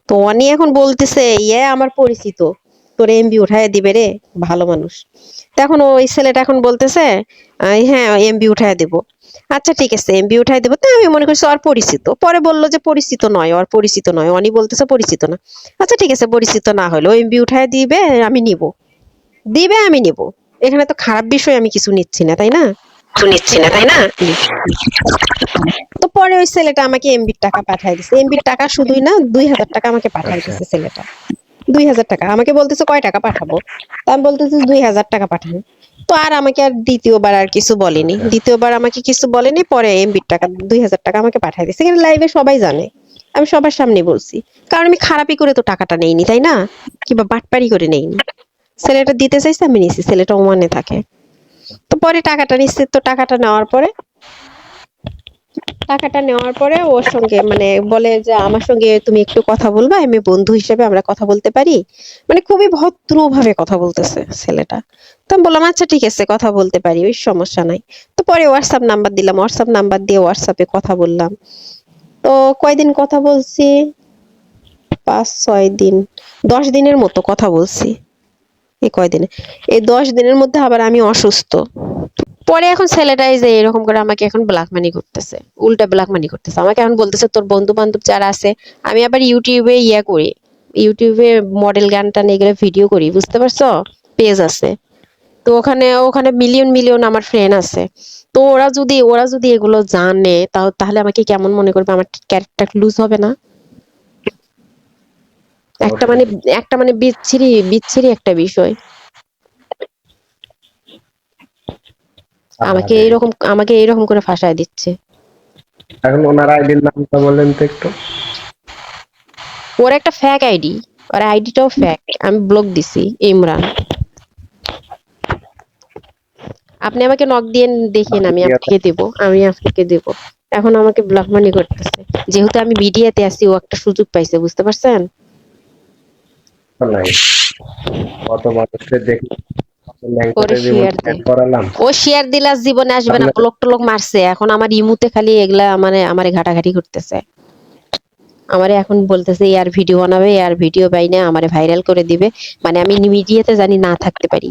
তো অনি এখন বলতেছে ইয়ে আমার পরিচিত, তোর এমবি উঠায় দিবে রে, ভালো মানুষ। তো এখন ওই ছেলেটা এখন বলতেছে হ্যাঁ এমবি উঠায় দেবো। আচ্ছা ঠিক আছে এমবি উঠায় দেবো। তো আমি মনে করছি ওর পরিচিত, পরে বললো যে পরিচিত নয়, ওর পরিচিত নয়, অনি বলতেছে পরিচিত না। আচ্ছা ঠিক আছে পরিচিত না হলেও এমবি উঠায় দিবে, আমি নিব, দিবে আমি নিব। এখানে তো খারাপ বিষয় আমি কিছু নিচ্ছি না, তাই না? শুনিচ্ছি না, তাই না? তো পরে ওই ছেলেটা আমাকে এমবির টাকা পাঠায় দিছে, এমবির টাকা শুধুই না 2000 টাকা আমাকে পাঠায় আচ্ছা। দিছে ছেলেটা। 2000 টাকা আমাকে বলতেছে কয় টাকা পাঠাবো, তা আমি বলতেছি 2000 টাকা পাঠান। তো আর আমাকে আর দ্বিতীয়বার আর কিছু বলেনি, আচ্ছা। দ্বিতীয়বার আমাকে কিছু বলেনি। পরে এমবির টাকা 2000 টাকা আমাকে পাঠায় দিছে, এখানে লাইভে সবাই জানে, আমি সবার সামনে বলছি। কারণ আমি খারাপই করে তো টাকাটা নেইনি, তাই না? কিংবা বাটপারি করে নেইনি। ছেলেটা দিতে চাইছে আমি নিছি, ছেলেটা ওমানে থাকে। তো পরে টাকাটা নিচ্ছে, তো টাকাটা নেওয়ার পরে ওর সঙ্গে মানে বলে যে আমার সঙ্গে তুমি একটু কথা বলবা, আমি বন্ধু হিসেবে আমরা কথা বলতে পারি। মানে খুবই ভদ্রভাবে কথা বলতেছে ছেলেটা। তো আমি বললাম আচ্ছা ঠিক আছে কথা বলতে পারি, ওই সমস্যা নাই। তো পরে হোয়াটসঅ্যাপ নাম্বার দিলাম, হোয়াটসঅ্যাপ নাম্বার দিয়ে হোয়াটসঅ্যাপে কথা বললাম। তো কয়দিন কথা বলছি, 5-6 দিন, 10 দিনের মতো কথা বলছি। এই কয়দিনে, এই 10 দিনের মধ্যে আবার আমি অসুস্থ। পরে এখন ছেলেটা এই যে এরকম করে আমাকে এখন ব্ল্যাক মানি করতেছে, উল্টা ব্ল্যাক মানি করতেছে আমাকে। এখন বলতেছে তোর বন্ধু বান্ধব যারা আছে, আমি আবার ইউটিউবে ইয়া করি, ইউটিউবে মডেল গান টান এগুলো ভিডিও করি, বুঝতে পারছো? পেজ আছে। তো ওখানে ওখানে মিলিয়ন মিলিয়ন আমার ফ্রেন্ড আছে। তো ওরা যদি এগুলো জানে তাহলে আমাকে কেমন মনে করবে, আমার ক্যারেক্টার লুজ হবে না? একটা অবশ্যই। মানে একটা মানে বিচ্ছিরি বিচ্ছিরি একটা বিষয়। আহারে। আমাকে এইরকম করে ফাঁসায় দিচ্ছে। এখন ওনার আইডির নামটা বলেন তো একটু। ওর একটা ফ্যাক আইডি, ওর আইডিটাও ফ্যাক, আমি ব্লক দিছি, ইমরান। আপনি আমাকে নক দিয়ে দেখিয়ে, আমি আপনাকে দেব, আমি আপনাকে দেব। এখন আমাকে ব্লক মানি করতেছে, যেহেতু আমি মিডিয়াতে আছি, ও একটা সুযোগ পাইছে, বুঝতে পারছেন? নাই, কত মানুষকে দেখি ল্যাং ওরে করে জীবন শেয়ার দে, ত্যাগ করালাম। ও শেয়ার দিলে আর জীবনে আসবে না, আপনার ব্লক টলক মারছে। এখন আমার ইমুতে খালি এগুলা মানে আমারে ঘাটাঘাটি করতেছে। আমারে এখন বলতেছে ইয়ার ভিডিও বানাবে, ইয়ার ভিডিও বাইনা আমারে ভাইরাল করে দিবে, মানে আমি মিডিয়াতে জানি না থাকতে পারি।